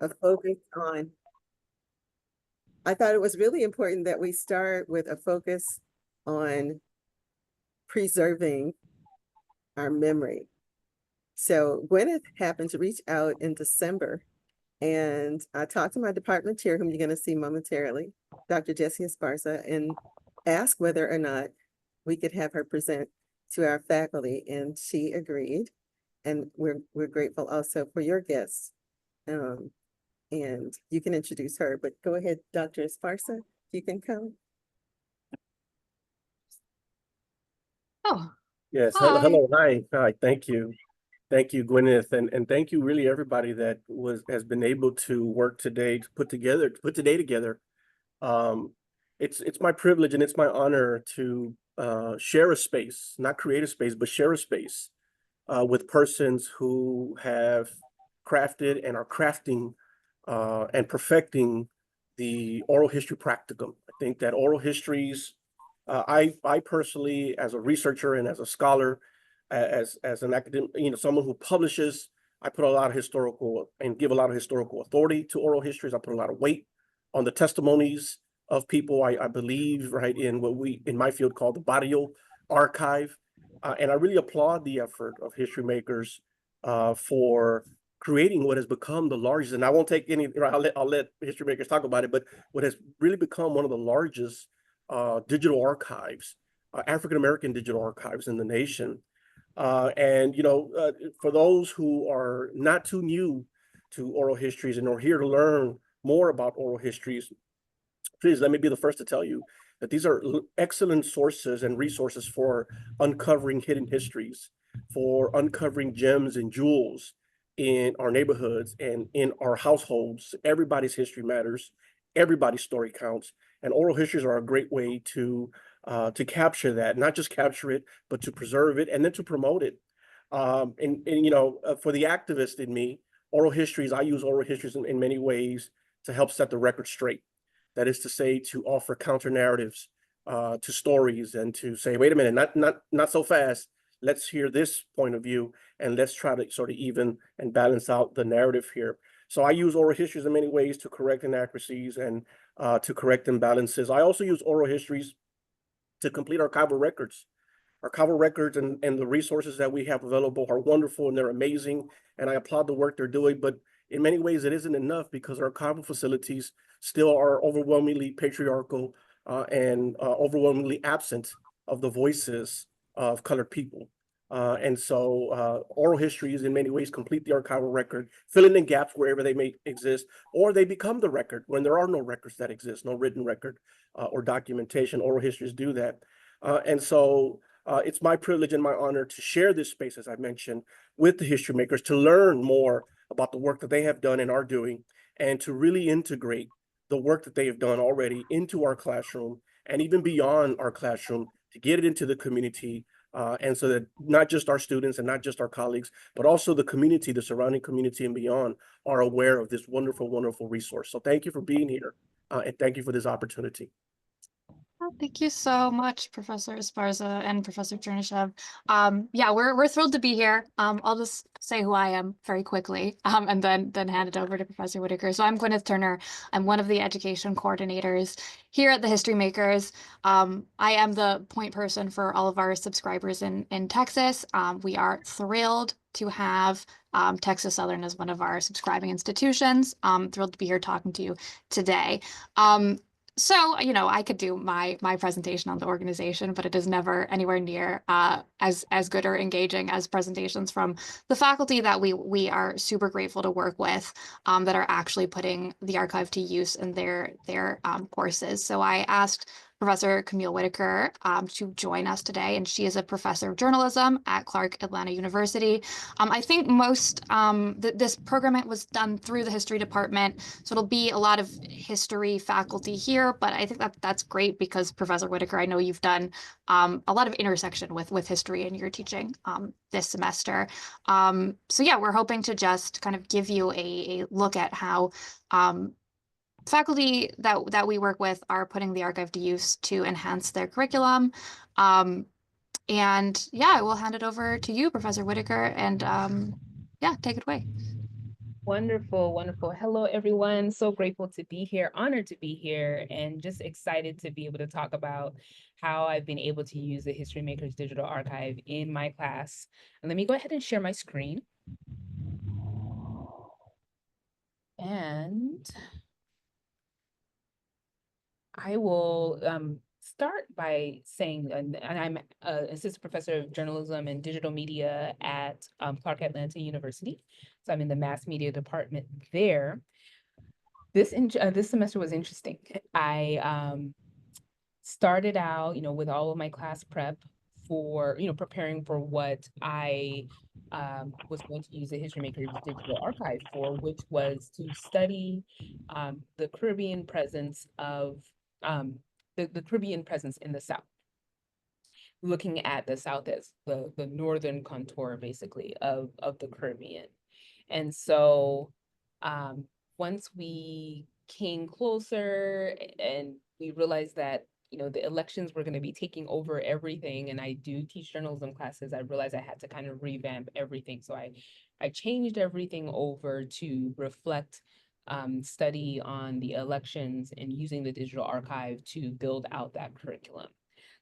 a focus on, I thought it was really important that we start with a focus on preserving our memory. So Gwyneth happened to reach out in December, and I talked to my department chair, whom you're going to see momentarily, Dr. Jessie Esparza, and asked whether or not we could have her present to our faculty, and she agreed. And we're grateful also for your guests. And you can introduce her, but go ahead, Dr. Esparza, you can come. Oh, yes. hi. Hello. Hi. Thank you. Thank you, Gwyneth, and thank you really everybody that has been able to work today to put today together. It's my privilege and it's my honor to share a space, not create a space, but share a space with persons who have crafted and are crafting and perfecting the oral history practicum. I think that oral histories, I personally, as a researcher and as a scholar, as an academic, someone who publishes, I put a lot of historical and give a lot of historical authority to oral histories. I put a lot of weight on the testimonies of people. I believe, right, in what we in my field call the barrio archive, and I really applaud the effort of HistoryMakers for creating what has become the largest. And I won't take any. I'll let HistoryMakers talk about it, but what has really become one of the largest digital archives, African American digital archives in the nation. And for those who are not too new to oral histories and are here to learn more about oral histories, please let me be the first to tell you that these are excellent sources and resources for uncovering hidden histories, for uncovering gems and jewels in our neighborhoods and in our households. Everybody's history matters. Everybody's story counts. And oral histories are a great way to capture that, not just capture it, but to preserve it and then to promote it. For the activist in me, I use oral histories in many ways to help set the record straight. That is to say, to offer counter narratives to stories and to say, wait a minute, not so fast. Let's hear this point of view and let's try to sort of even and balance out the narrative here. So I use oral histories in many ways to correct inaccuracies and to correct imbalances. I also use oral histories to complete archival records. Archival records and the resources that we have available are wonderful and they're amazing. And I applaud the work they're doing, but in many ways it isn't enough because our archival facilities still are overwhelmingly patriarchal and overwhelmingly absent of the voices of colored people. And so oral histories in many ways complete the archival record, filling in gaps wherever they may exist, or they become the record when there are no records that exist, no written record or documentation. Oral histories do that. And so it's my privilege and my honor to share this space, as I mentioned, with the HistoryMakers, to learn more about the work that they have done and are doing, and to really integrate the work that they have done already into our classroom and even beyond our classroom to get it into the community. And so that not just our students and not just our colleagues, but also the community, the surrounding community and beyond are aware of this wonderful, wonderful resource. So thank you for being here and thank you for this opportunity. Well, thank you so much, Professor Esparza and Professor Chernyshev. Yeah, we're thrilled to be here. I'll just say who I am very quickly, and then hand it over to Professor Whittaker. So I'm Gwyneth Turner. I'm one of the education coordinators here at the HistoryMakers. I am the point person for all of our subscribers in Texas. We are thrilled to have Texas Southern as one of our subscribing institutions. Thrilled to be here talking to you today. So, I could do my presentation on the organization, but it is never anywhere near as good or engaging as presentations from the faculty that we are super grateful to work with that are actually putting the archive to use in their courses. So I asked Professor Kamille Whittaker to join us today, and she is a professor of journalism at Clark Atlanta University. I think most this program was done through the history department, so it'll be a lot of history faculty here, but I think that's great because Professor Whittaker, I know you've done a lot of intersection with history in your teaching this semester. So yeah, we're hoping to just kind of give you a look at how faculty that we work with are putting the archive to use to enhance their curriculum. And yeah, I will hand it over to you, Professor Whittaker, and yeah, take it away. Wonderful, wonderful. Hello, everyone. So grateful to be here, honored to be here, and just excited to be able to talk about how I've been able to use the HistoryMakers Digital Archive in my class. And let me go ahead and share my screen. And I will start by saying, and I'm an assistant professor of journalism and digital media at Clark Atlanta University. So I'm in the mass media department there. This semester was interesting. I started out, with all of my class prep for, preparing for what I was going to use the HistoryMakers Digital Archive for, which was to study the Caribbean presence of the Caribbean presence in the South, looking at the South as the northern contour, basically, of the Caribbean. And so once we came closer and we realized that, the elections were going to be taking over everything, and I do teach journalism classes, I realized I had to kind of revamp everything. So I changed everything over to reflect study on the elections and using the digital archive to build out that curriculum.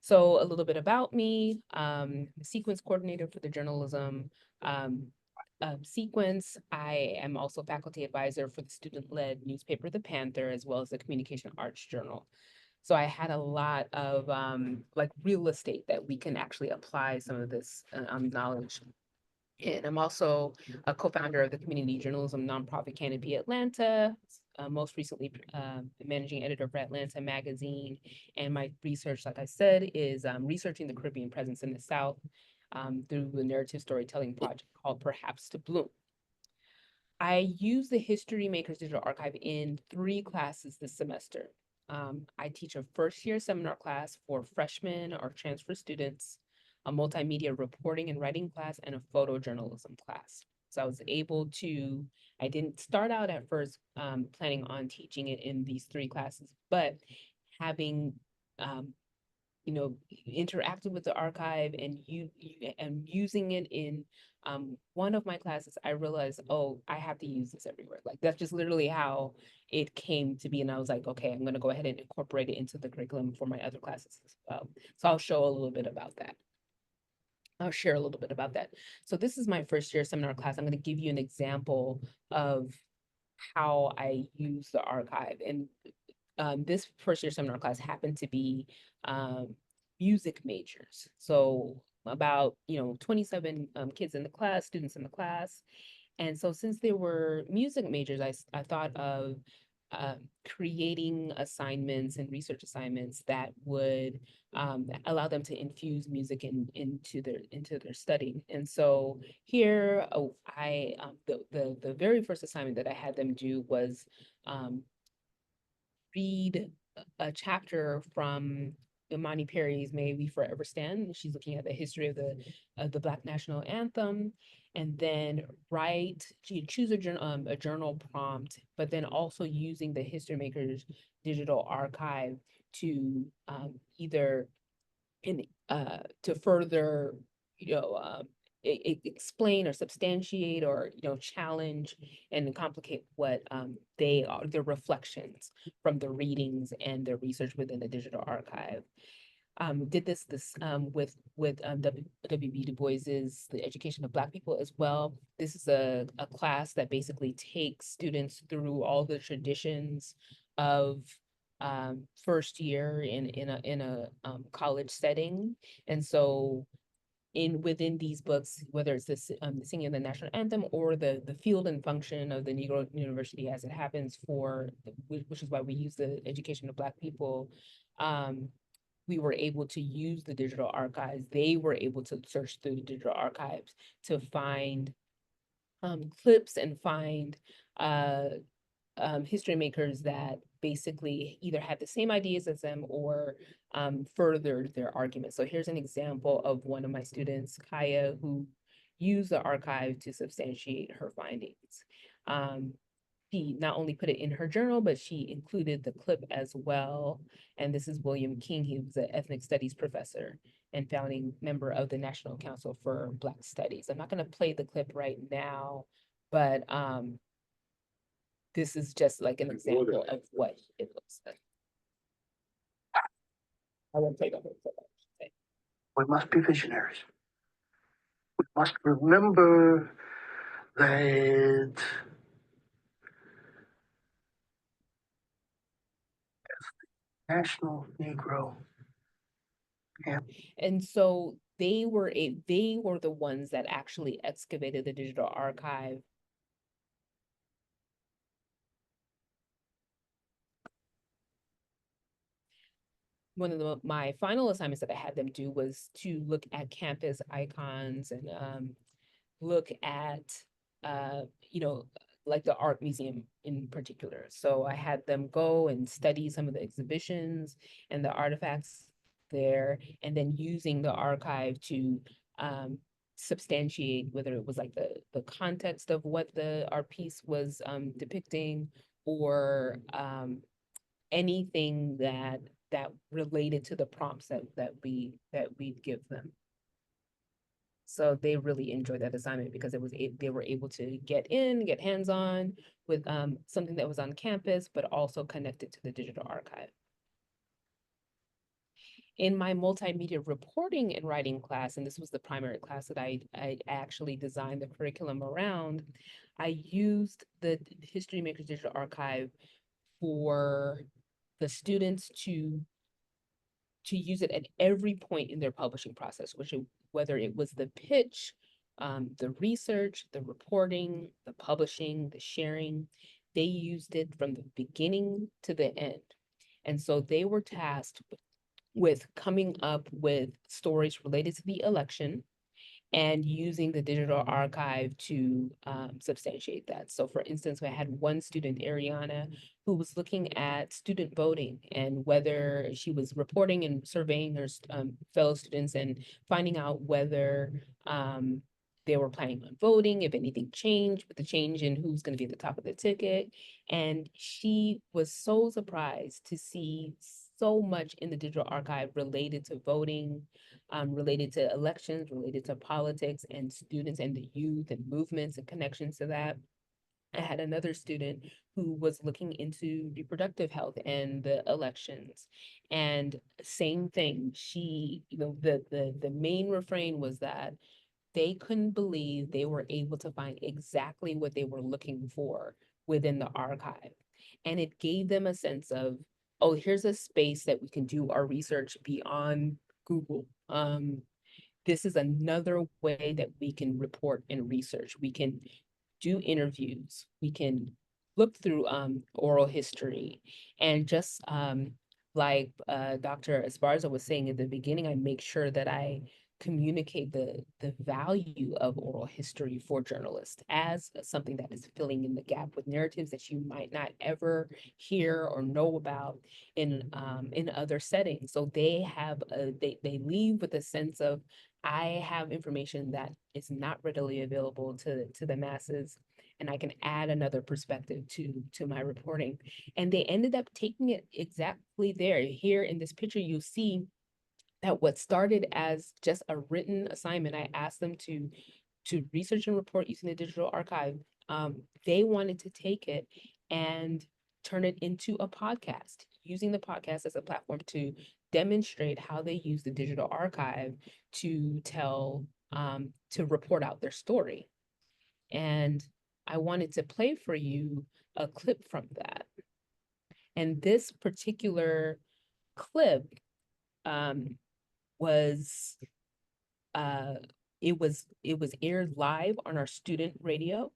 So a little bit about me, the sequence coordinator for the journalism sequence. I am also faculty advisor for the student-led newspaper, The Panther, as well as the Communication Arts Journal. So I had a lot of like real estate that we can actually apply some of this knowledge. And I'm also a co-founder of the community journalism nonprofit Canopy Atlanta, most recently managing editor for Atlanta Magazine. And my research, like I said, is researching the Caribbean presence in the South through the narrative storytelling project called Perhaps to Bloom. I use the HistoryMakers Digital Archive in 3 classes this semester. I teach a first-year seminar class for freshmen or transfer students, a multimedia reporting and writing class, and a photojournalism class. So I was able to, I didn't start out at first planning on teaching it in these 3 classes, but having interacted with the archive and using it in one of my classes, I realized, oh, I have to use this everywhere. Like that's just literally how it came to be. And I was like, okay, I'm going to go ahead and incorporate it into the curriculum for my other classes as well. So I'll show a little bit about that. I'll share a little bit about that. So this is my first year seminar class. I'm going to give you an example of how I use the archive. And this first year seminar class happened to be music majors. So about, 27 kids in the class, students in the class. And so since they were music majors, I thought of creating assignments and research assignments that would allow them to infuse music into their study. And so here, the very first assignment that I had them do was read a chapter from Imani Perry's "May We Forever Stand." She's looking at the history of the Black national anthem, and then choose a journal prompt, but then also using the HistoryMakers digital archive to either to further, explain or substantiate or challenge and complicate what they are, their reflections from the readings and their research within the digital archive. Did this with W.B. Du Bois's The Education of Black People as well. This is a class that basically takes students through all the traditions of first year in a college setting. And so within these books, whether it's the singing of the national anthem or the field and function of the Negro University as it happens which is why we use the education of Black people, we were able to use the digital archives. They were able to search through the digital archives to find clips and find history makers that basically either had the same ideas as them or furthered their argument. So here's an example of one of my students, Kaya, who used the archive to substantiate her findings. She not only put it in her journal, but she included the clip as well. And this is William King. He was an ethnic studies professor and founding member of the National Council for Black Studies. I'm not going to play the clip right now, but this is just like an example of what it looks like. I won't take up it. We must be visionaries. We must remember that National Negro And so they were the ones that actually excavated the digital archive. One of my final assignments that I had them do was to look at campus icons and look at you know, like the art museum in particular. So I had them go and study some of the exhibitions and the artifacts there, and then using the archive to substantiate whether it was like the context of what the art piece was depicting, or anything that related to the prompts that we'd give them. So they really enjoyed that assignment because they were able to get hands-on with something that was on campus, but also connected to the digital archive. In my multimedia reporting and writing class, and this was the primary class that I actually designed the curriculum around, I used the HistoryMakers Digital Archive for the students to use it at every point in their publishing process, whether it was the pitch, the research, the reporting, the publishing, the sharing. They used it from the beginning to the end. And so they were tasked with coming up with stories related to the election and using the digital archive to substantiate that. So for instance, I had one student, Ariana, who was looking at student voting and whether she was reporting and surveying her fellow students and finding out whether they were planning on voting, if anything changed with the change in who's going to be at the top of the ticket. And she was so surprised to see so much in the digital archive related to voting, related to elections, related to politics and students and the youth and movements and connections to that. I had another student who was looking into reproductive health and the elections, and same thing. She, the main refrain was that they couldn't believe they were able to find exactly what they were looking for within the archive. And it gave them a sense of, oh, here's a space that we can do our research beyond Google. This is another way that we can report and research. We can do interviews. We can look through oral history, and just like Dr. Esparza was saying at the beginning, I make sure that I communicate the value of oral history for journalists as something that is filling in the gap with narratives that you might not ever hear or know about in other settings. So they have they leave with a sense of, I have information that is not readily available to the masses, and I can add another perspective to my reporting. And they ended up taking it exactly there. Here in this picture, you see that what started as just a written assignment, I asked them to research and report using the digital archive. They wanted to take it and turn it into a podcast, using the podcast as a platform to demonstrate how they use the digital archive to tell, to report out their story. And I wanted to play for you a clip from that. And this particular clip was it was aired live on our student radio.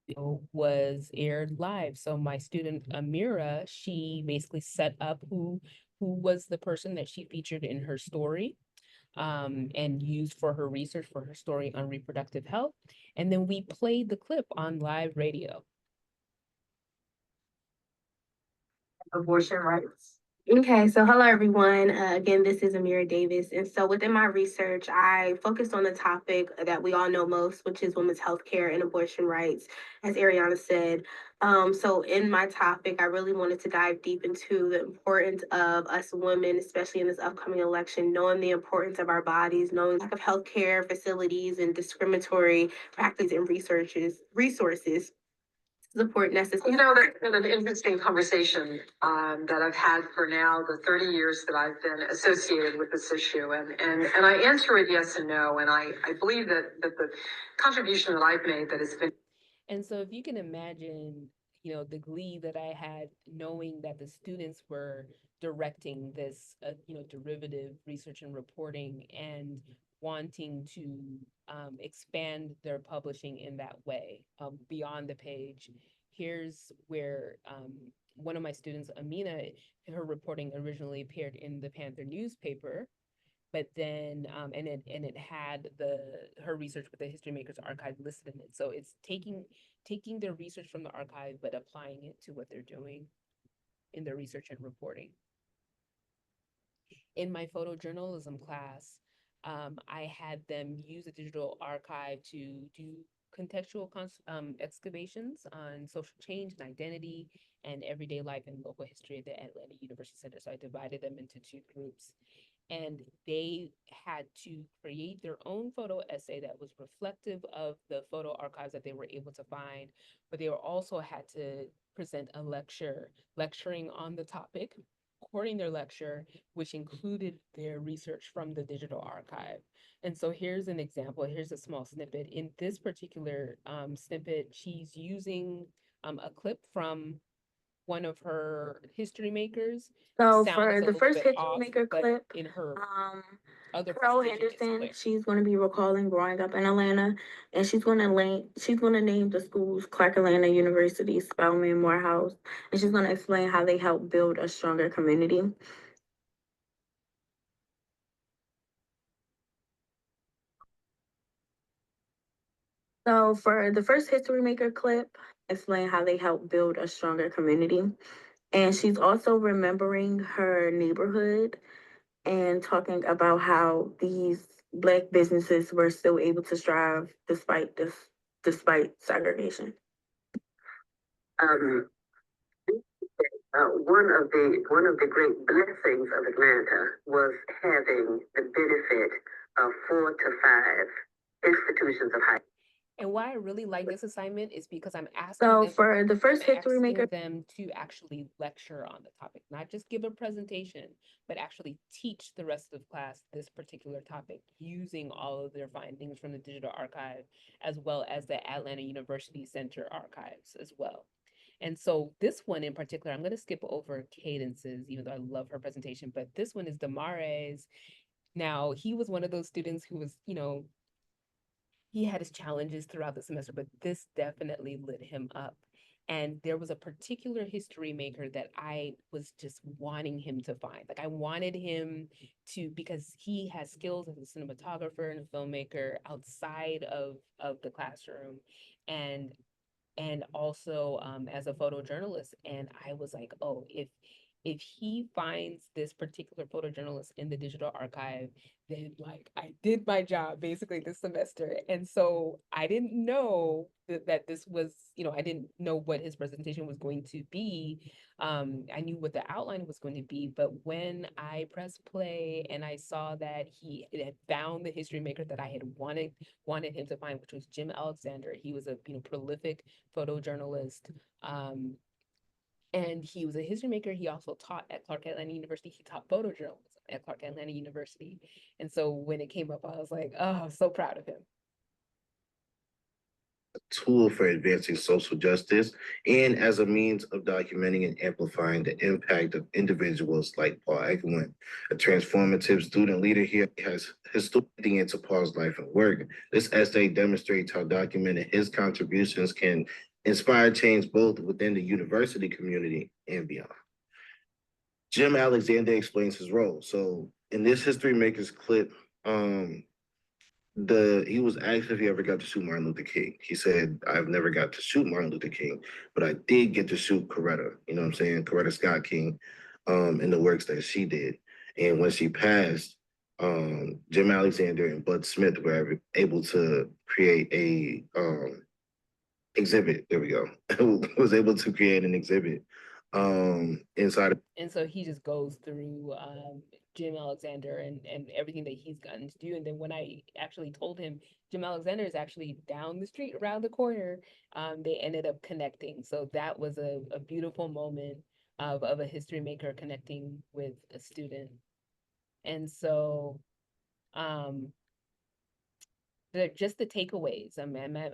It was aired live. So my student Amira, she basically set up who was the person that she featured in her story, and used for her research for her story on reproductive health. And then we played the clip on live radio. Abortion rights Okay, so hello everyone. Again, this is Amira Davis. And so within my research, I focused on the topic that we all know most, which is women's health care and abortion rights, as Ariana said. So in my topic, I really wanted to dive deep into the importance of us women, especially in this upcoming election, knowing the importance of our bodies, knowing the lack of healthcare facilities and discriminatory practices and resources support necessary. You know, that's been an interesting conversation that I've had for now the 30 years that I've been associated with this issue. And I answer it yes and no. And I believe that the contribution that I've made that has been. And so if you can imagine, you know, the glee that I had knowing that the students were directing this, derivative research and reporting and wanting to expand their publishing in that way, beyond the page. Here's where one of my students, Amina, her reporting originally appeared in the Panther newspaper, but then and it had her research with the HistoryMakers archive listed in it. So it's taking their research from the archive but applying it to what they're doing in their research and reporting. In my photojournalism class, I had them use a digital archive to do contextual excavations on social change and identity and everyday life and local history at the Atlanta University Center. So I divided them into two groups. And they had to create their own photo essay that was reflective of the photo archives that they were able to find, but they also had to present a lecturing on the topic, recording their lecture, which included their research from the digital archive. And so here's an example. Here's a small snippet. In this particular snippet, she's using a clip from one of her HistoryMakers. So Sounds for a the little first bit History off, Maker but clip, in her other Pearl presentation, it's Henderson, clear. she's going to be recalling growing up in Atlanta, and she's going to name the schools Clark Atlanta University, Spelman, Morehouse, and she's going to explain how they help build a stronger community. So for the first History Maker clip, explain how they help build a stronger community. And she's also remembering her neighborhood and talking about how these Black businesses were still able to strive despite segregation. One of the great blessings of Atlanta was having the benefit of 4 to 5 institutions of higher. And why I really like this assignment is because I'm asking So them, for the first History Maker, them to actually lecture on the topic, not just give a presentation, but actually teach the rest of the class this particular topic using all of their findings from the digital archive, as well as the Atlanta University Center archives as well. And so this one in particular, I'm going to skip over Cadence's, even though I love her presentation, but this one is Damare's. Now, he was one of those students who was, he had his challenges throughout the semester, but this definitely lit him up. And there was a particular history maker that I was just wanting him to find. Like I wanted him to, because he has skills as a cinematographer and a filmmaker outside of the classroom. And also as a photojournalist. And I was like, oh, if he finds this particular photojournalist in the digital archive, then like I did my job basically this semester. And so I didn't know that this was, I didn't know what his presentation was going to be. I knew what the outline was going to be, but when I pressed play and I saw that he had found the history maker that I had wanted him to find, which was Jim Alexander. He was a prolific photojournalist. And he was a history maker. He also taught at Clark Atlanta University. He taught photojournalism at Clark Atlanta University. And so when it came up, I was like, oh, I'm so proud of him. A tool for advancing social justice and as a means of documenting and amplifying the impact of individuals like Paul Ekelman, a transformative student leader here, has historically into Paul's life and work. This essay demonstrates how documenting his contributions can inspire change both within the university community and beyond. Jim Alexander explains his role. So in this History Makers clip, he was asked if he ever got to shoot Martin Luther King. He said, I've never got to shoot Martin Luther King, but I did get to shoot Coretta, you know what I'm saying? Coretta Scott King. in the works that she did. And when she passed, Jim Alexander and Bud Smith were able to create a exhibit. There we go. Was able to create an exhibit inside of. And so he just goes through Jim Alexander and everything that he's gotten to do. And then when I actually told him Jim Alexander is actually down the street around the corner, they ended up connecting. So that was a beautiful moment of a history maker connecting with a student. And so just the takeaways.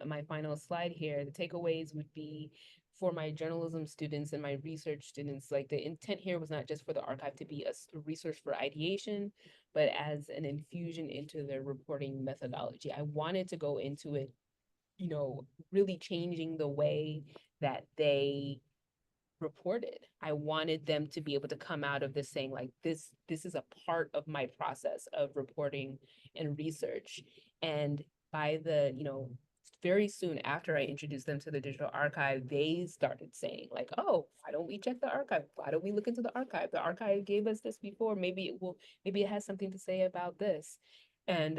My final slide here, the takeaways would be for my journalism students and my research students, like the intent here was not just for the archive to be a resource for ideation, but as an infusion into their reporting methodology. I wanted to go into it, you know, really changing the way that they reported. I wanted them to be able to come out of this saying like, this is a part of my process of reporting and research. And by the, you know, very soon after I introduced them to the digital archive, they started saying like, oh, why don't we check the archive? Why don't we look into the archive? The archive gave us this before. Maybe it has something to say about this. And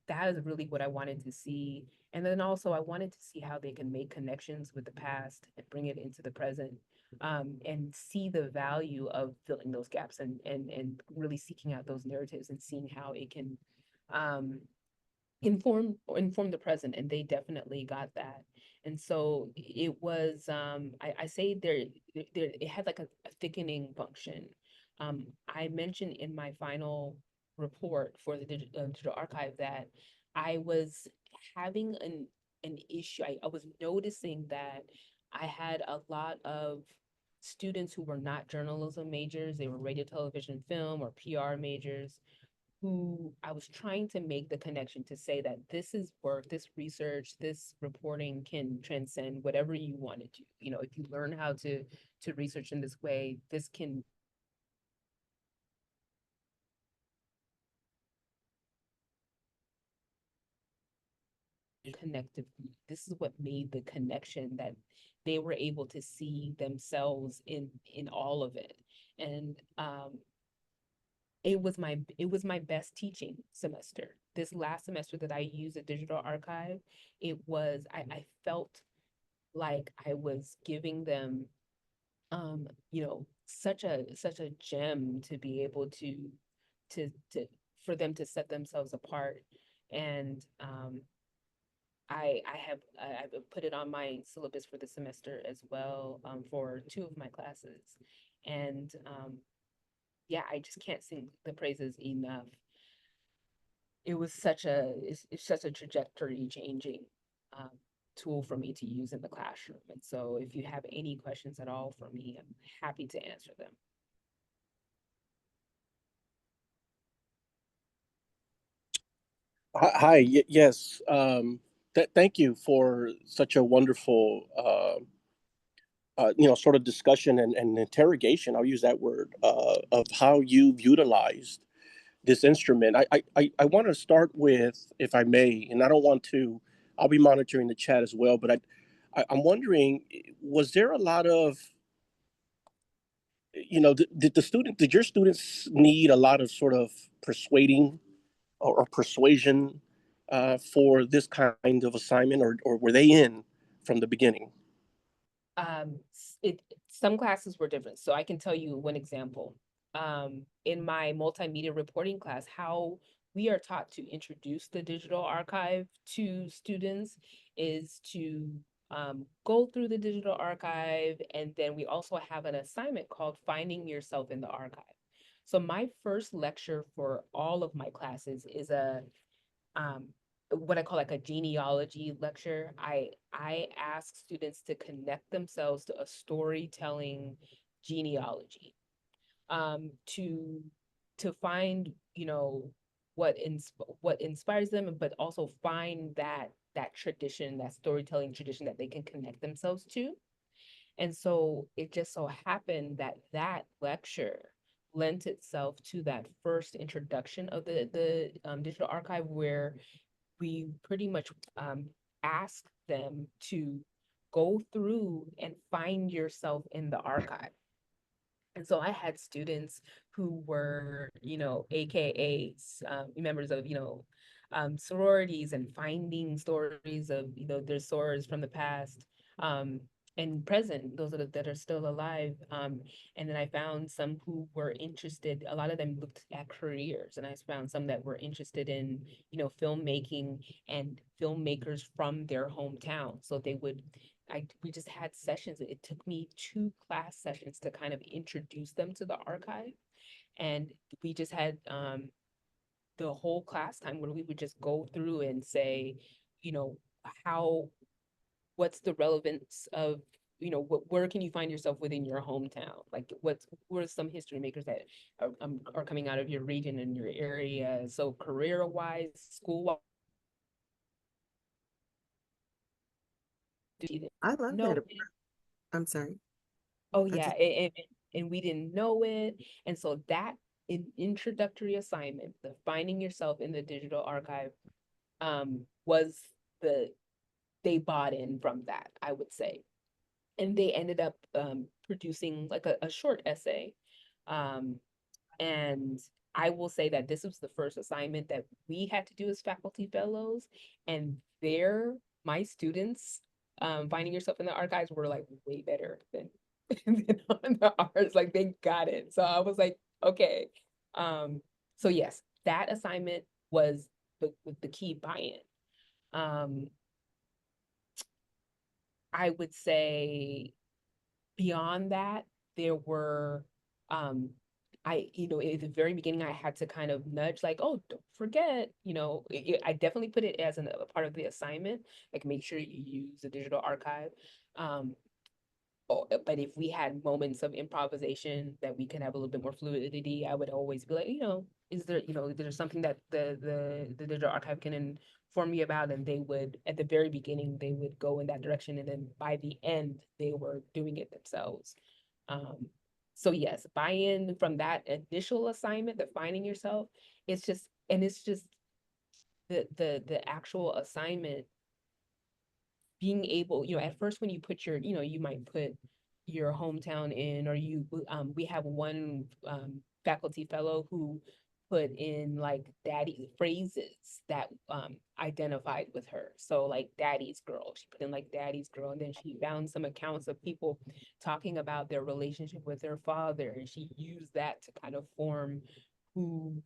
that is really what I wanted to see. And then also I wanted to see how they can make connections with the past and bring it into the present, and see the value of filling those gaps and really seeking out those narratives and seeing how it can inform the present. And they definitely got that. And so it was I say there it had like a thickening function. I mentioned in my final report for the digital archive that I was having an issue. I was noticing that I had a lot of students who were not journalism majors. They were radio, television, film, or PR majors, who I was trying to make the connection to say that this is work, this research, this reporting can transcend whatever you want it to. You know, if you learn how to research in this way, this can connective. This is what made the connection, that they were able to see themselves in all of it. And it was my best teaching semester. This last semester that I used a digital archive, I felt like I was giving them you know, such a gem to be able to for them to set themselves apart. And I've put it on my syllabus for the semester as well, for 2 of my classes. And yeah, I just can't sing the praises enough. It was it's such a trajectory changing tool for me to use in the classroom. And so if you have any questions at all for me, I'm happy to answer them. Hi, yes. Thank you for such a wonderful, sort of discussion and interrogation. I'll use that word of how you've utilized this instrument. I want to start with, if I may, and I don't want to. I'll be monitoring the chat as well, but I'm wondering, was there a lot of, did your students need a lot of sort of persuading or persuasion for this kind of assignment, or were they in from the beginning? Some classes were different. So I can tell you one example. In my multimedia reporting class, how we are taught to introduce the digital archive to students is to go through the digital archive, and then we also have an assignment called Finding Yourself in the Archive. So my first lecture for all of my classes is a what I call like a genealogy lecture. I ask students to connect themselves to a storytelling genealogy, to find, you know, what inspires them, but also find that tradition, that storytelling tradition that they can connect themselves to. And so it just so happened that that lecture lent itself to that first introduction of the digital archive, where we pretty much ask them to go through and find yourself in the archive. And so I had students who were, AKAs, members of, sororities, and finding stories of, their sorors from the past, and present, those that are still alive. And then I found some who were interested, a lot of them looked at careers, and I found some that were interested in, filmmaking and filmmakers from their hometown. So we just had sessions. It took me 2 class sessions to kind of introduce them to the archive. And we just had the whole class time where we would just go through and say, you know, what's the relevance of, where can you find yourself within your hometown? Like, what are some history makers that are coming out of your region and your area? So career-wise, school-wise. I love No. that. I'm sorry. Oh I yeah, just, and we didn't know it. And so that introductory assignment, the finding yourself in the digital archive, was they bought in from that, I would say. And they ended up producing like a short essay. And I will say that this was the first assignment that we had to do as faculty fellows, and my students, finding yourself in the archives, were like way better than on the ours. Like, they got it. So I was like, okay. So yes, that assignment was the key buy-in. I would say beyond that, there were, at the very beginning, I had to kind of nudge, like, oh, don't forget, I definitely put it as a part of the assignment, like, make sure you use the digital archive. But if we had moments of improvisation that we could have a little bit more fluidity, I would always be like, is there something that the digital archive can inform me about? And they would, at the very beginning, they would go in that direction, and then by the end, they were doing it themselves. So yes, buy-in from that initial assignment, the finding yourself, it's just the actual assignment, being able, at first when you put you might put your hometown in, or we have one faculty fellow who put in like daddy phrases that identified with her. So like daddy's girl, she put in like daddy's girl, and then she found some accounts of people talking about their relationship with their father, and she used that to kind of form who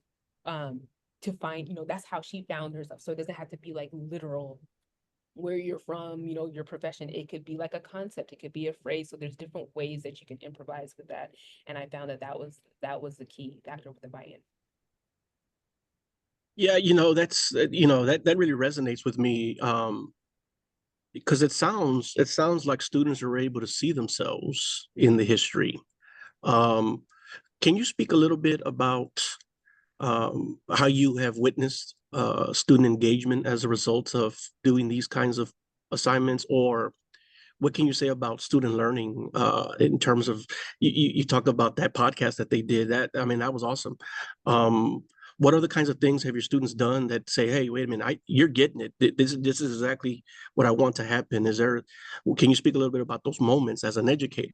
to find, that's how she found herself. So it doesn't have to be like literal where you're from, your profession. It could be like a concept, it could be a phrase. So there's different ways that you can improvise with that. And I found that was the key factor with the buy-in. Yeah, that's that really resonates with me, because it sounds like students are able to see themselves in the history. Um, can you speak a little bit about how you have witnessed student engagement as a result of doing these kinds of assignments, or what can you say about student learning in terms of you talked about that podcast that they did? That was awesome. What other kinds of things have your students done that say, hey, wait a minute, you're getting it. This is exactly what I want to happen. Can you speak a little bit about those moments as an educator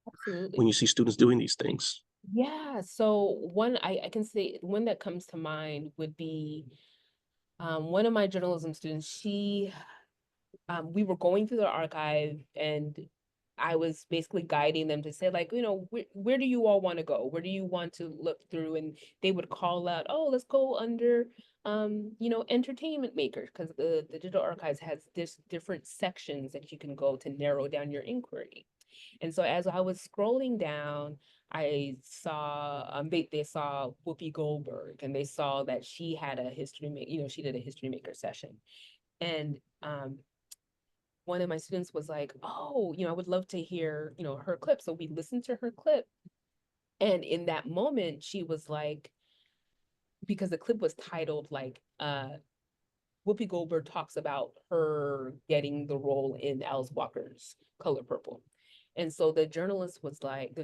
Absolutely. when you see students doing these things? Yeah, so one, I can say one that comes to mind would be one of my journalism students. We were going through the archive, and I was basically guiding them to say, like, where do you all want to go? Where do you want to look through? And they would call out, oh, let's go under, entertainment makers, because the digital archives has this different sections that you can go to narrow down your inquiry. And so as I was scrolling down, I saw they saw Whoopi Goldberg, and they saw that she had she did a history maker session. And one of my students was like, oh, I would love to hear, her clip. So we listened to her clip. And in that moment, she was like, because the clip was titled like, Whoopi Goldberg talks about her getting the role in Alice Walker's Color Purple. And so the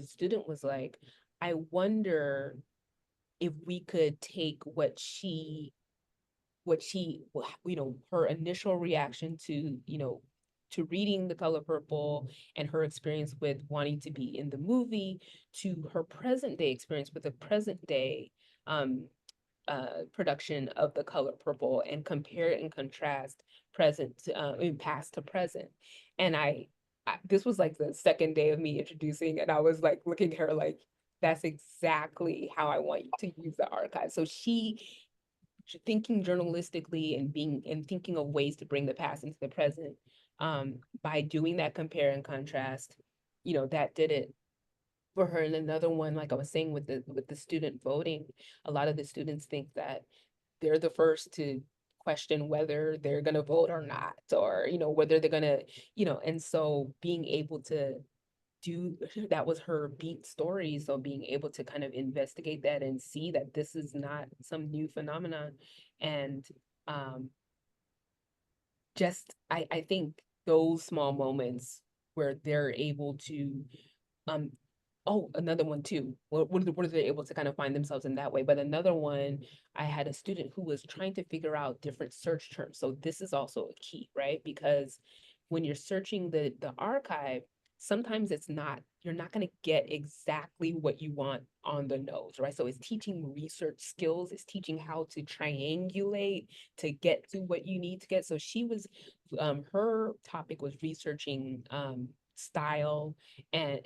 student was like, I wonder if we could take what she, her initial reaction to to reading The Color Purple and her experience with wanting to be in the movie, to her present day experience with the present day production of The Color Purple, and compare and contrast past to present. And this was like the second day of me introducing, and I was like looking at her like, that's exactly how I want you to use the archive. So she thinking journalistically and thinking of ways to bring the past into the present, by doing that compare and contrast, that did it for her. And another one, like I was saying with the student voting, a lot of the students think that they're the first to question whether they're going to vote or not, or whether they're going to, and so being able to that was her beat story. So being able to kind of investigate that and see that this is not some new phenomenon. And I think those small moments where they're able to another one too. What are they able to kind of find themselves in that way? But another one, I had a student who was trying to figure out different search terms. So this is also a key, right? Because when you're searching the archive, sometimes you're not going to get exactly what you want on the nose, right? So it's teaching research skills, it's teaching how to triangulate to get to what you need to get. So she was, her topic was researching style and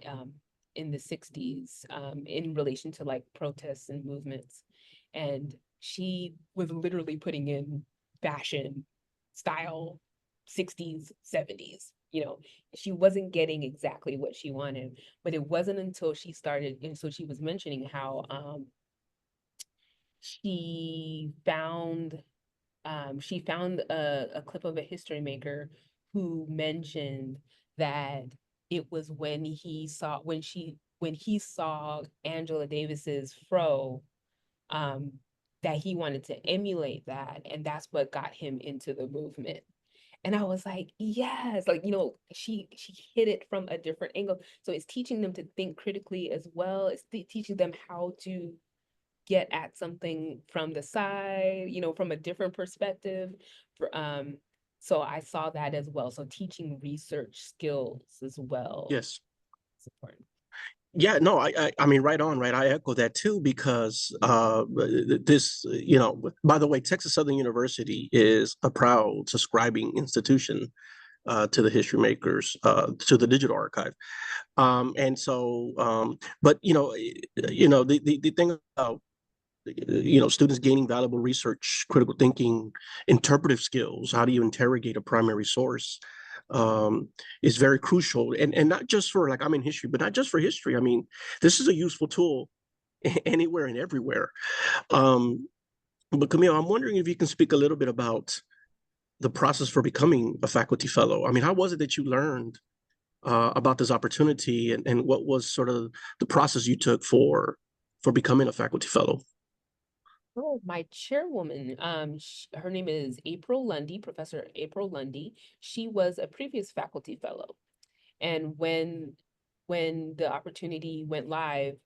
in the 60s in relation to like protests and movements. And she was literally putting in fashion, style, 60s, 70s. She wasn't getting exactly what she wanted, but it wasn't until she started, and so she was mentioning how she found a clip of a history maker who mentioned that it was when he saw Angela Davis's fro, that he wanted to emulate that, and that's what got him into the movement. And I was like, yes, like, she hit it from a different angle. So it's teaching them to think critically as well. It's teaching them how to get at something from the side, from a different perspective. So I saw that as well. So teaching research skills as well. Yes. Is important. Yeah, no, I mean, right on, right. I echo that too, because this, by the way, Texas Southern University is a proud subscribing institution to the HistoryMakers, to the digital archive. And so, but the thing about students gaining valuable research, critical thinking, interpretive skills, how do you interrogate a primary source, is very crucial. And not just for, like, I'm in history, but not just for history. I mean, this is a useful tool anywhere and everywhere. But Kamille, I'm wondering if you can speak a little bit about the process for becoming a faculty fellow. I mean, how was it that you learned about this opportunity, and what was sort of the process you took for becoming a faculty fellow? Oh, my chairwoman, her name is Professor April Lundy. She was a previous faculty fellow. And when the opportunity went live,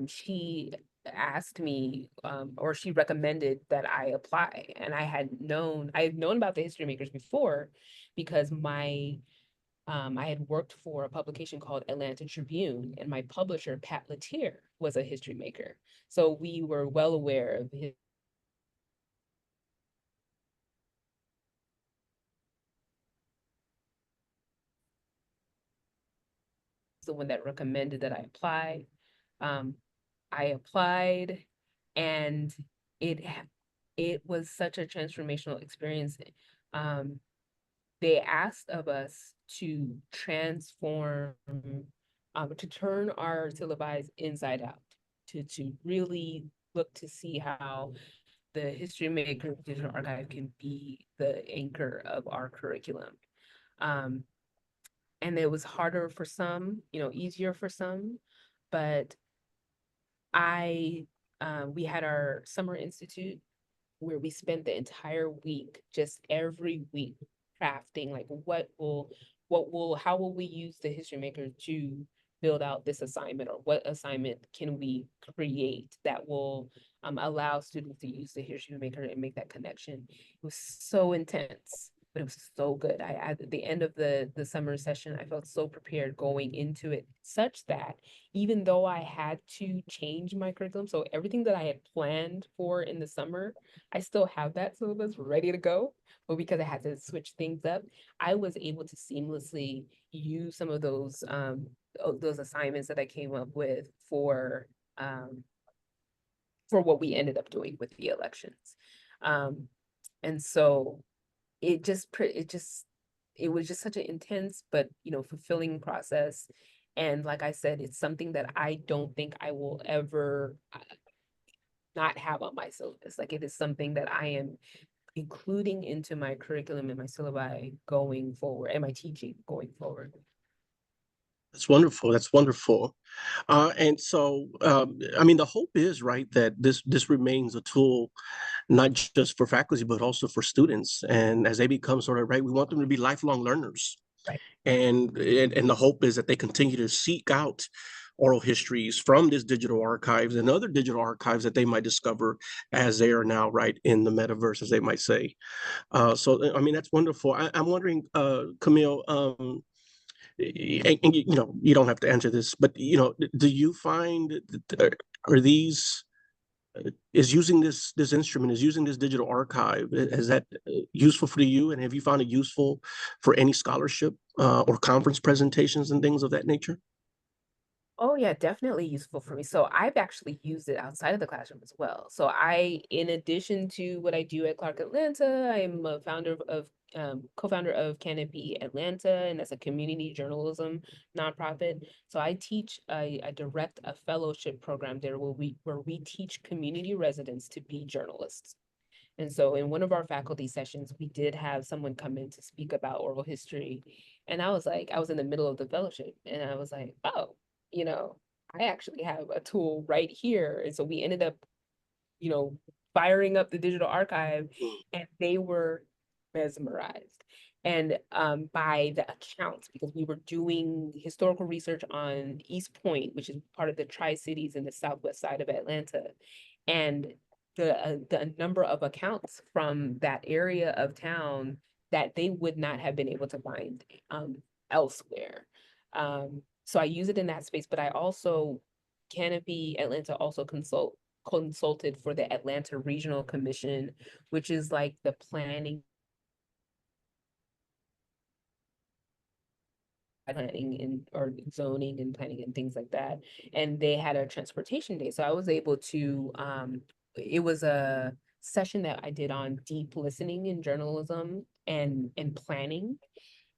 she asked me, or she recommended that I apply. And I had known about the HistoryMakers before, because I had worked for a publication called Atlanta Tribune, and my publisher, Pat Latier, was a history maker. So we were well aware of his the one that recommended that I apply. I applied, and it was such a transformational experience. They asked of us to transform, to turn our syllabi inside out, to really look to see how the HistoryMaker Digital Archive can be the anchor of our curriculum. And it was harder for some, easier for some, but we had our summer institute where we spent the entire week, just every week, crafting like how will we use the HistoryMaker to build out this assignment, or what assignment can we create that will allow students to use the HistoryMaker and make that connection. It was so intense. but it was so good. At the end of the summer session, I felt so prepared going into it, such that even though I had to change my curriculum, so everything that I had planned for in the summer, I still have that syllabus ready to go. But because I had to switch things up, I was able to seamlessly use some of those assignments that I came up with for what we ended up doing with the elections. And so it was just such an intense but fulfilling process. And like I said, it's something that I don't think I will ever not have on my syllabus. Like, it is something that I am including into my curriculum and my syllabi going forward, and my teaching going forward. That's wonderful. That's wonderful. And so, I mean, the hope is, right, that this remains a tool, not just for faculty, but also for students. And as they become sort of, right, we want them to be lifelong learners. Right. And the hope is that they continue to seek out oral histories from this digital archives and other digital archives that they might discover as they are now, right, in the metaverse, as they might say. So, I mean, that's wonderful. I'm wondering, Kamille, and you don't have to answer this, but do you find are these using this instrument, is using this digital archive, is that useful for you, and have you found it useful for any scholarship or conference presentations and things of that nature? Oh yeah, definitely useful for me. So I've actually used it outside of the classroom as well. So in addition to what I do at Clark Atlanta, I'm a co-founder of Canopy Atlanta, and that's a community journalism nonprofit. So I direct a fellowship program there where we teach community residents to be journalists. And so in one of our faculty sessions, we did have someone come in to speak about oral history. And I was in the middle of the fellowship, and I was like, oh, I actually have a tool right here. And so we ended up, firing up the digital archive, and they were mesmerized. And by the accounts, because we were doing historical research on East Point, which is part of the Tri-Cities in the southwest side of Atlanta. And the number of accounts from that area of town that they would not have been able to find elsewhere. So I use it in that space, but I also, Canopy Atlanta also consulted for the Atlanta Regional Commission, which is like the planning or zoning and planning and things like that. And they had a transportation day. So I was able to, it was a session that I did on deep listening in journalism and planning.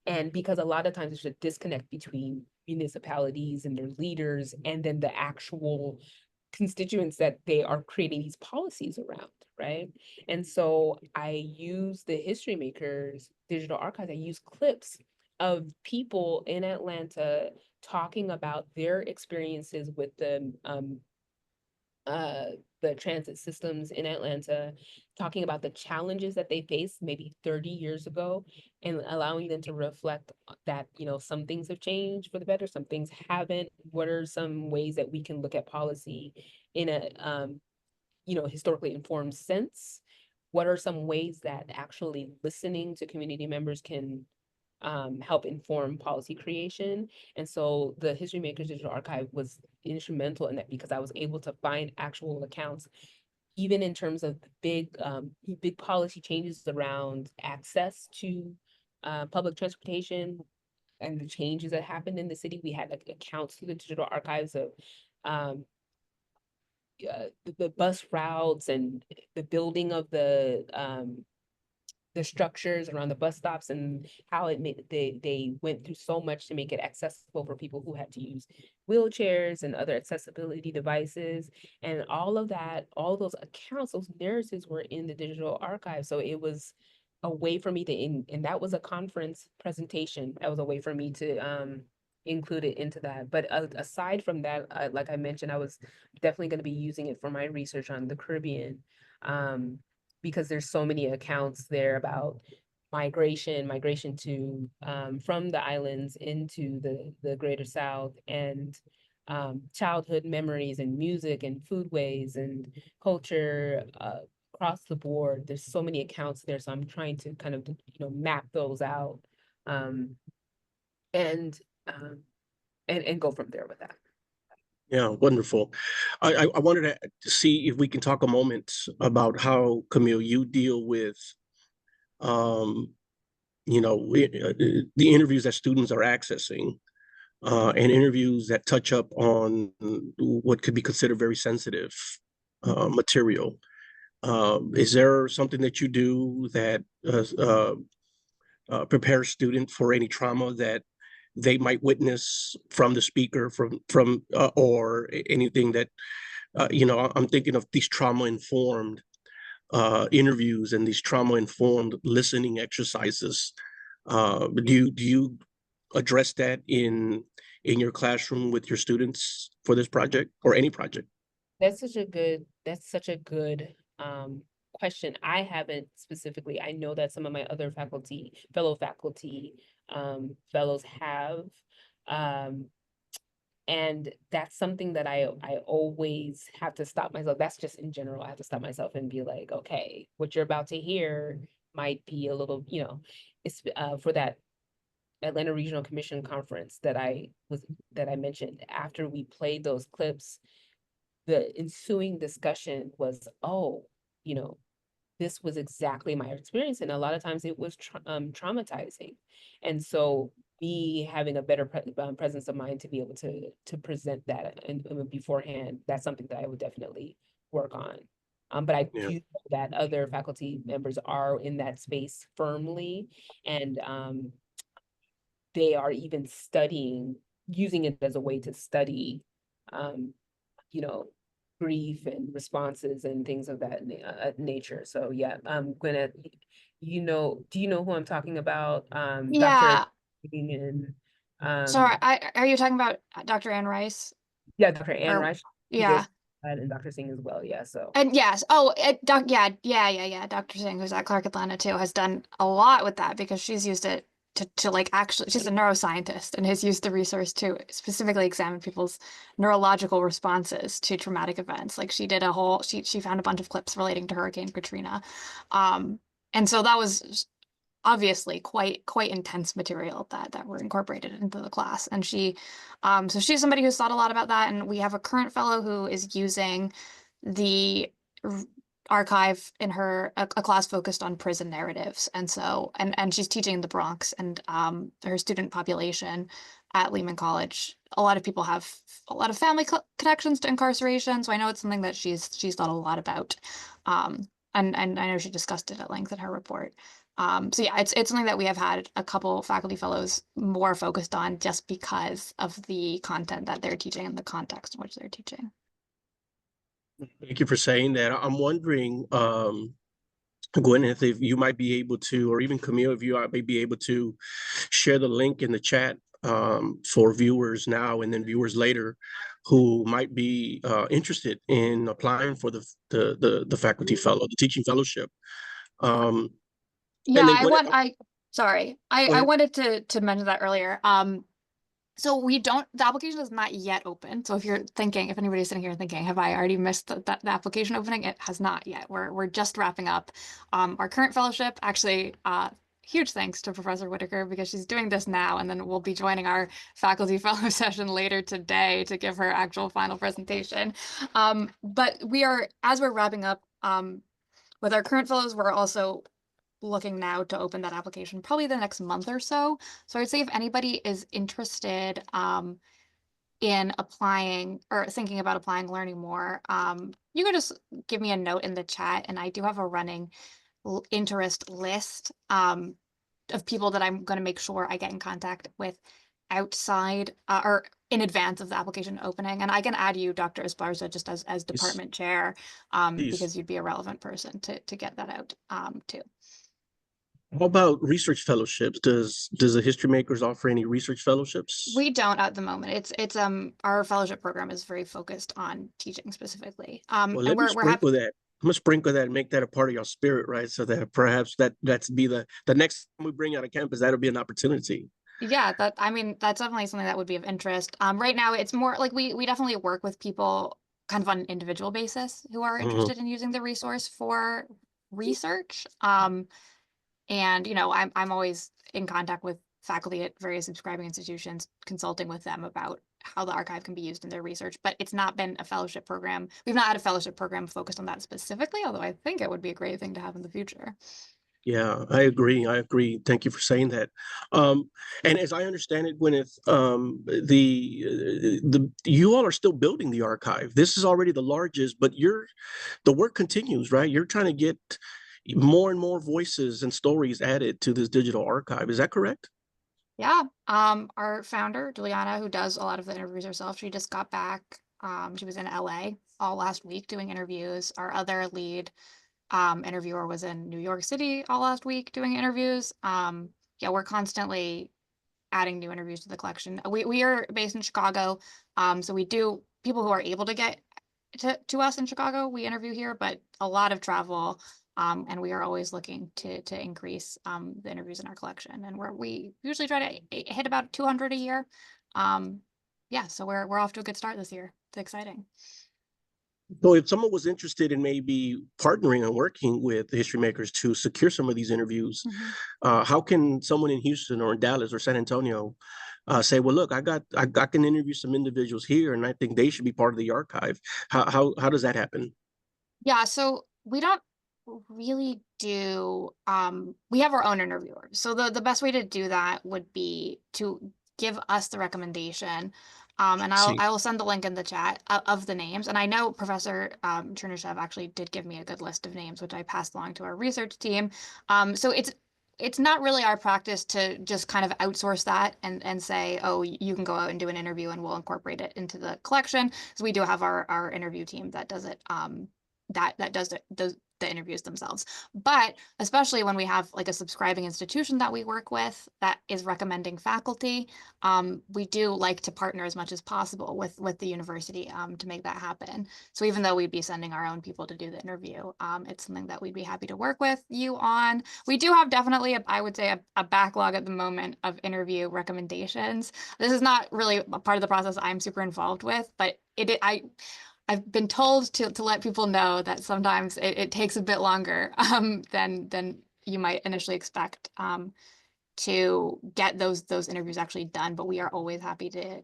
And because a lot of times there's a disconnect between municipalities and their leaders and then the actual constituents that they are creating these policies around, right? And so I use the HistoryMakers digital archives. I use clips of people in Atlanta talking about their experiences with the transit systems in Atlanta, talking about the challenges that they faced maybe 30 years ago, and allowing them to reflect that, some things have changed for the better, some things haven't. What are some ways that we can look at policy in a, historically informed sense? What are some ways that actually listening to community members can help inform policy creation? And so the HistoryMakers Digital Archive was instrumental in that, because I was able to find actual accounts, even in terms of big policy changes around access to public transportation and the changes that happened in the city. We had accounts through the digital archives of the bus routes and the building of the structures around the bus stops, and how it made they went through so much to make it accessible for people who had to use wheelchairs and other accessibility devices. And all of that, all those accounts, those narratives were in the digital archive. So it was a way for me to and that was a conference presentation. That was a way for me to include it into that. But aside from that, like I mentioned, I was definitely going to be using it for my research on the Caribbean. Because there's so many accounts there about migration to from the islands into the greater South, and childhood memories and music and foodways and culture, across the board, there's so many accounts there, so I'm trying to kind of, map those out, and go from there with that. Yeah, wonderful. I wanted to see if we can talk a moment about how, Kamille, you deal with, the interviews that students are accessing, and interviews that touch up on what could be considered very sensitive material. Is there something that you do that prepares students for any trauma that they might witness from the speaker, or anything that, I'm thinking of these trauma-informed interviews and these trauma-informed listening exercises. Do you address that in your classroom with your students for this project or any project? That's such a good question. I haven't specifically. I know that some of my other fellow faculty fellows have. And that's something that I always have to stop myself. That's just in general. I have to stop myself and be like, okay, what you're about to hear might be a little, it's for that Atlanta Regional Commission conference that I mentioned. After we played those clips, the ensuing discussion was, this was exactly my experience. And a lot of times it was traumatizing. And so me having a better presence of mind to be able to present that and beforehand, that's something that I would definitely work on. But I do know that other faculty members are in that space firmly, and they are even using it as a way to study, grief and responses and things of that nature. So yeah, Gwyneth, do you know who I'm talking about? Yeah. Dr. And, Sorry, are you talking about Dr. Ann Rice? Yeah, Dr. Ann Rice. Yeah. And Dr. Singh as well. Yeah. So. And yes. Yeah. Dr. Singh, who's at Clark Atlanta too, has done a lot with that because she's used it to like actually, she's a neuroscientist and has used the resource to specifically examine people's neurological responses to traumatic events. Like she did she found a bunch of clips relating to Hurricane Katrina. And so that was obviously quite intense material that were incorporated into the class. And so she's somebody who's thought a lot about that. And we have a current fellow who is using the archive in a class focused on prison narratives. And so, and she's teaching in the Bronx, and her student population at Lehman College, a lot of people have a lot of family connections to incarceration. So I know it's something that she's thought a lot about. And I know she discussed it at length in her report. So yeah, it's something that we have had a couple faculty fellows more focused on just because of the content that they're teaching and the context in which they're teaching. Thank you for saying that. I'm wondering, Gwyneth, if you might be able to, or even Kamille, if you may be able to share the link in the chat for viewers now and then viewers later who might be interested in applying for the faculty fellow, the teaching fellowship. Yeah, Gwyneth, I wanted to mention that earlier. So the application is not yet open. So if anybody's sitting here thinking, have I already missed the application opening? It has not yet. We're just wrapping up our current fellowship. Actually, huge thanks to Professor Whittaker because she's doing this now, and then we'll be joining our faculty fellow session later today to give her actual final presentation. But as we're wrapping up with our current fellows, we're also looking now to open that application probably the next month or so. So I'd say if anybody is interested in applying or thinking about applying, learning more, you can just give me a note in the chat, and I do have a running interest list of people that I'm going to make sure I get in contact with outside or in advance of the application opening. And I can add you, Dr. Esparza, just as department chair, because you'd be a relevant person to get that out too. How about research fellowships? Does the HistoryMakers offer any research fellowships? We don't at the moment. It's our fellowship program is very focused on teaching specifically. Well, let me sprinkle that. I'm gonna sprinkle that and make that a part of your spirit, right? So that perhaps that's be the next time we bring you out of campus, that'll be an opportunity. Yeah, that's definitely something that would be of interest. Right now, it's more like we definitely work with people kind of on an individual basis who are Mhm. interested in using the resource for research. And, I'm always in contact with faculty at various subscribing institutions, consulting with them about how the archive can be used in their research, but it's not been a fellowship program. We've not had a fellowship program focused on that specifically, although I think it would be a great thing to have in the future. Yeah, I agree. I agree. Thank you for saying that. And as I understand it, Gwyneth, the you all are still building the archive. This is already the largest, but the work continues, right? You're trying to get more and more voices and stories added to this digital archive. Is that correct? Yeah. Our founder, Juliana, who does a lot of the interviews herself, she just got back. She was in LA all last week doing interviews. Our other lead interviewer was in New York City all last week doing interviews. Yeah, we're constantly adding new interviews to the collection. We are based in Chicago, so we do people who are able to get to us in Chicago, we interview here, but a lot of travel, and we are always looking to increase the interviews in our collection, and we usually try to hit about 200 a year. Yeah, so we're off to a good start this year. It's exciting. So if someone was interested in maybe partnering and working with the History Makers to secure some of these interviews, how can someone in Houston or in Dallas or San Antonio say, well, look, I can interview some individuals here and I think they should be part of the archive. How does that happen? Yeah, so we don't really do we have our own interviewers. So the best way to do that would be to give us the recommendation. And See. I will send the link in the chat of the names. And I know Professor Chernyshev actually did give me a good list of names, which I passed along to our research team. So it's not really our practice to just kind of outsource that and say, oh, you can go out and do an interview and we'll incorporate it into the collection. So we do have our interview team that does it. That does the interviews themselves. But especially when we have like a subscribing institution that we work with that is recommending faculty, we do like to partner as much as possible with the university to make that happen. So even though we'd be sending our own people to do the interview, it's something that we'd be happy to work with you on. We do have definitely, I would say, a backlog at the moment of interview recommendations. This is not really a part of the process I'm super involved with, but I've been told to let people know that sometimes it takes a bit longer than you might initially expect to get those interviews actually done. But we are always happy to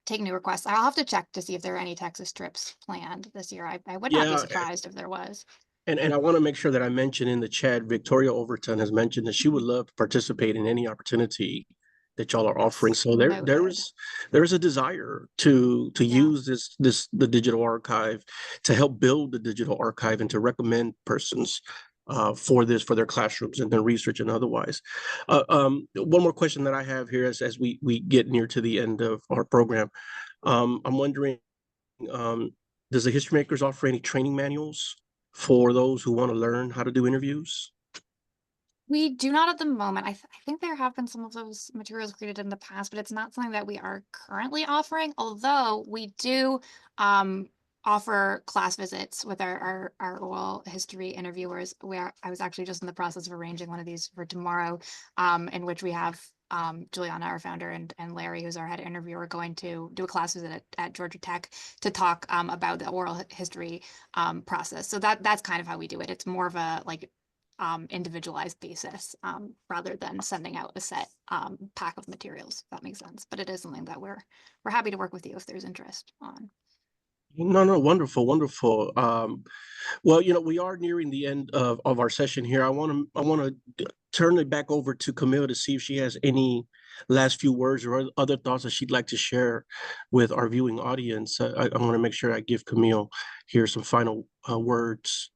take new requests. I'll have to check to see if there are any Texas trips planned this year. I would not be surprised if there was. And I want to make sure that I mention in the chat, Victoria Overton has mentioned that she would love to participate in any opportunity that y'all are offering. So there is a desire to use the digital archive to help build the digital archive and to recommend persons for their classrooms and their research and otherwise. One more question that I have here as we get near to the end of our program. I'm wondering, does the History Makers offer any training manuals for those who want to learn how to do interviews? We do not at the moment. I think there have been some of those materials created in the past, but it's not something that we are currently offering, although we do offer class visits with our oral history interviewers. I was actually just in the process of arranging one of these for tomorrow, in which we have Juliana, our founder, and Larry, who's our head interviewer, going to do a class visit at Georgia Tech to talk about the oral history process. So that's kind of how we do it. It's more of a individualized basis rather than sending out a set pack of materials, if that makes sense. But it is something that we're happy to work with you if there's interest on. No, wonderful. Well, we are nearing the end of our session here. I want to turn it back over to Kamille to see if she has any last few words or other thoughts that she'd like to share with our viewing audience. I want to make sure I give Kamille here some final words.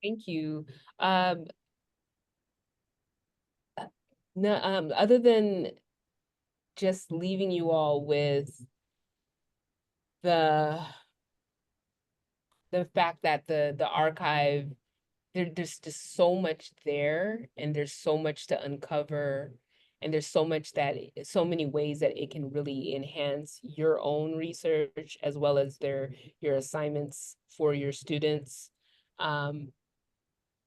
Thank you. No, other than just leaving you all with the fact that the archive, there's just so much there, and there's so much to uncover, and there's so many ways that it can really enhance your own research as well as your assignments for your students.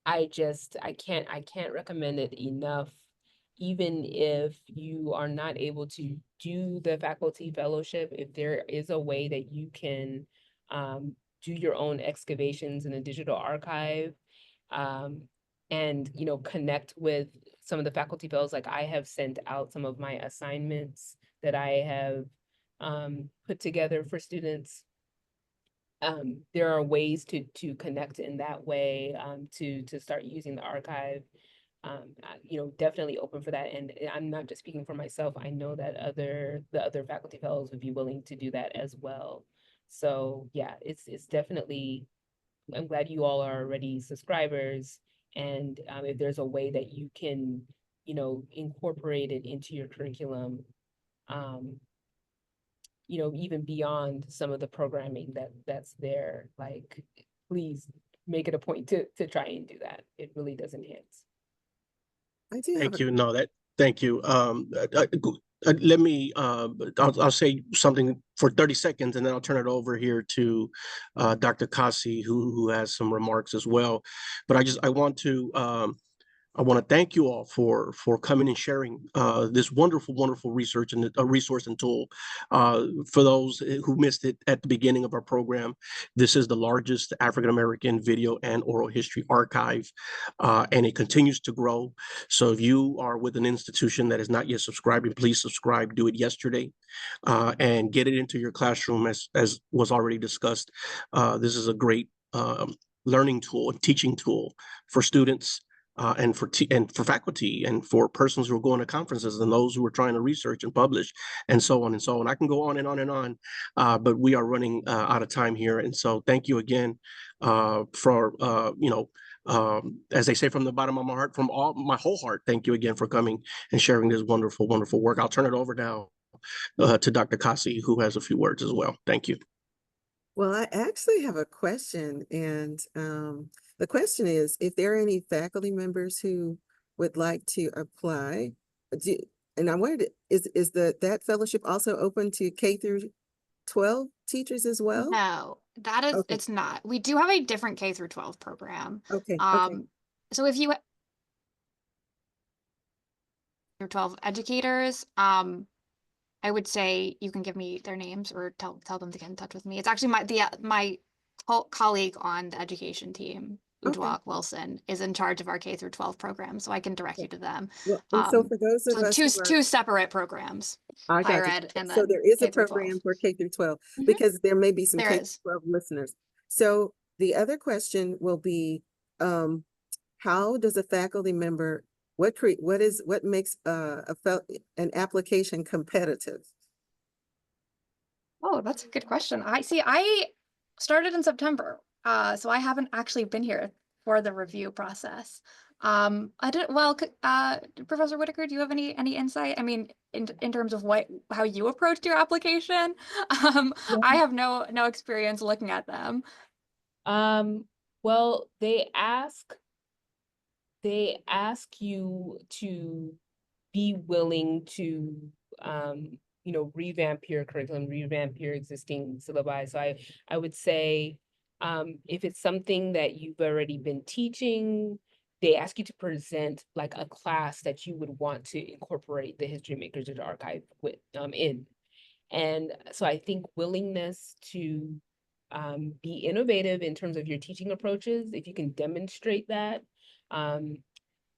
I can't recommend it enough. even if you are not able to do the faculty fellowship, if there is a way that you can do your own excavations in the digital archive, and, you know, connect with some of the faculty fellows. Like, I have sent out some of my assignments that I have put together for students. There are ways to connect in that way, to start using the archive. You know, definitely open for that. And I'm not just speaking for myself. I know that the other faculty fellows would be willing to do that as well. So yeah, it's definitely, I'm glad you all are already subscribers. And if there's a way that you can, you know, incorporate it into your curriculum, you know, even beyond some of the programming that's there, like, please make it a point to try and do that. It really does enhance. I do have Thank you. No, thank you. Let me, I'll say something for 30 seconds and then I'll turn it over here to Dr. Kossie, who has some remarks as well. But I want to thank you all for coming and sharing this wonderful research and a resource and tool. For those who missed it at the beginning of our program, this is the largest African-American video and oral history archive, and it continues to grow. So if you are with an institution that is not yet subscribing, please subscribe. Do it yesterday, and get it into your classroom as was already discussed. This is a great learning tool and teaching tool for students, and for faculty and for persons who are going to conferences and those who are trying to research and publish and so on and so on. I can go on and on and on, but we are running out of time here. And so thank you again for, as they say, from the bottom of my heart, from my whole heart, thank you again for coming and sharing this wonderful work. I'll turn it over now to Dr. Kossie, who has a few words as well. Thank you. Well, I actually have a question, and the question is, if there are any faculty members who would like to apply, and I wondered, is that fellowship also open to K through 12 teachers as well? No, that is, Okay. it's not. We do have a different K through 12 program. Okay. So if you through 12 educators, I would say you can give me their names or tell them to get in touch with me. It's actually my colleague on the education team, Ujwak Wilson, is in charge of our K through 12 program, so I can direct you to them. Well, and so for those of So us two separate programs, I got higher you. ed and So then there is a K through 12. program for K through 12 Mhm. because there may be some There K is. through 12 listeners. So the other question will be, how does a faculty member, what makes an application competitive? Oh, that's a good question. I started in September, so I haven't actually been here for the review process. Professor Whittaker, do you have any insight? I mean, in terms of how you approached your application? I have no experience looking at them. Well, they ask you to be willing to, you know, revamp your curriculum, revamp your existing syllabi. So I would say, if it's something that you've already been teaching, they ask you to present like a class that you would want to incorporate the HistoryMakers Digital Archive with in. And so I think willingness to be innovative in terms of your teaching approaches, if you can demonstrate that,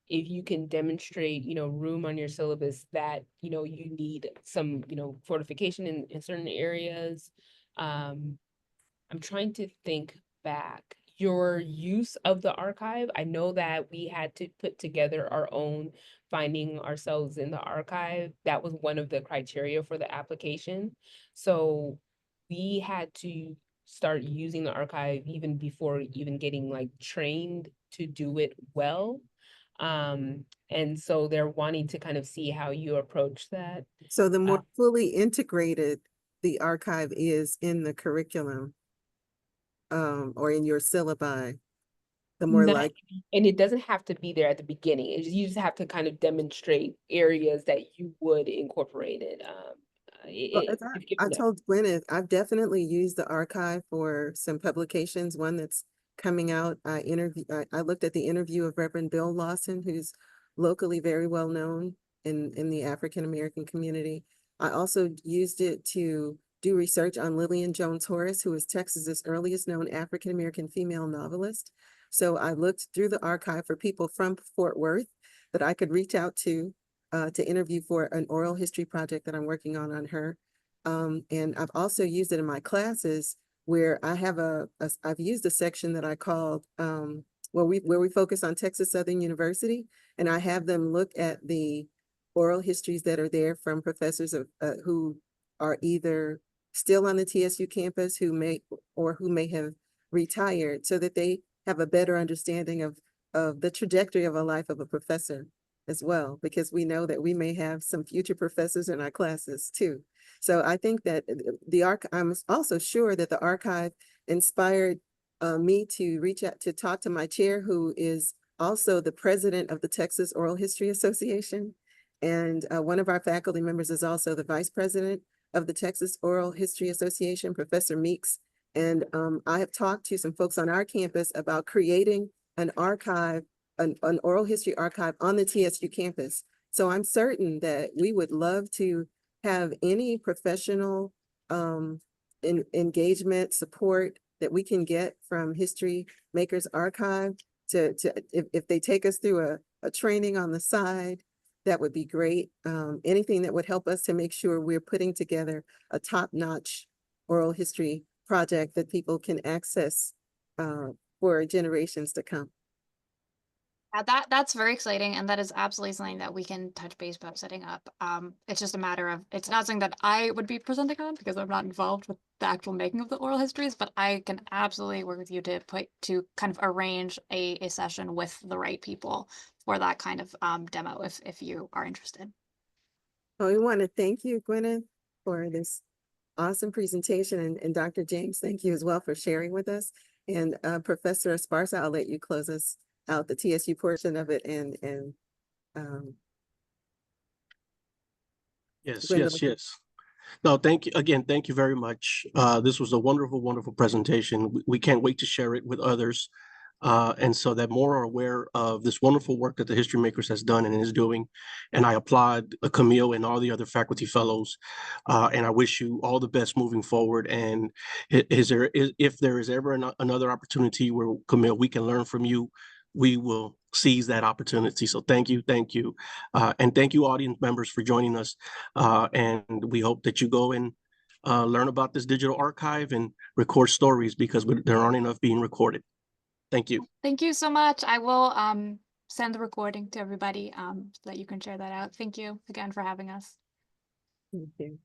if you can demonstrate, you know, room on your syllabus that, you know, you need some, you know, fortification in certain areas. I'm trying to think back. Your use of the archive, I know that we had to put together our own finding ourselves in the archive. That was one of the criteria for the application. So we had to start using the archive even before even getting like trained to do it well. And so they're wanting to kind of see how you approach that. So the more fully integrated the archive is in the curriculum, or in your syllabi, the more like. And it doesn't have to be there at the beginning. You just have to kind of demonstrate areas that you would incorporate it. Well, as I told Gwyneth, I've definitely used the archive for some publications. One that's coming out, I looked at the interview of Reverend Bill Lawson, who's locally very well known. in the African American community. I also used it to do research on Lillian Jones Horace, who is Texas's earliest known African American female novelist. So I looked through the archive for people from Fort Worth that I could reach out to interview for an oral history project that I'm working on her. And I've also used it in my classes where I have I've used a section that I called, where we focus on Texas Southern University, and I have them look at the oral histories that are there from professors who are either still on the TSU campus who may have retired, so that they have a better understanding of the trajectory of a life of a professor as well, because we know that we may have some future professors in our classes too. So I think that I'm also sure that the archive inspired me to reach out to talk to my chair, who is also the president of the Texas Oral History Association. And one of our faculty members is also the vice president of the Texas Oral History Association, Professor Meeks. And I have talked to some folks on our campus about creating an archive, an oral history archive on the TSU campus. So I'm certain that we would love to have any professional engagement support that we can get from HistoryMakers Archive if they take us through a training on the side, that would be great. Anything that would help us to make sure we're putting together a top-notch oral history project that people can access for generations to come. That's very exciting, and that is absolutely something that we can touch base about setting up. It's just a matter of, it's not something that I would be presenting on because I'm not involved with the actual making of the oral histories, but I can absolutely work with you to kind of arrange a session with the right people for that kind of demo if you are interested. Well, we want to thank you, Gwyneth, for this awesome presentation, and Dr. James, thank you as well for sharing with us. And Professor Esparza, I'll let you close us out, the TSU portion of it, and Yes, Gwendolyn. yes. No, thank you again. Thank you very much. This was a wonderful, wonderful presentation. We can't wait to share it with others. And so that more are aware of this wonderful work that the HistoryMakers has done and is doing. And I applaud Kamille and all the other faculty fellows. And I wish you all the best moving forward. And if there is ever another opportunity where, Kamille, we can learn from you, we will seize that opportunity. So thank you. And thank you, audience members, for joining us. And we hope that you go and learn about this digital archive and record stories, because there aren't enough being recorded. Thank you. Thank you so much. I will send the recording to everybody so that you can share that out. Thank you again for having us. Thank you.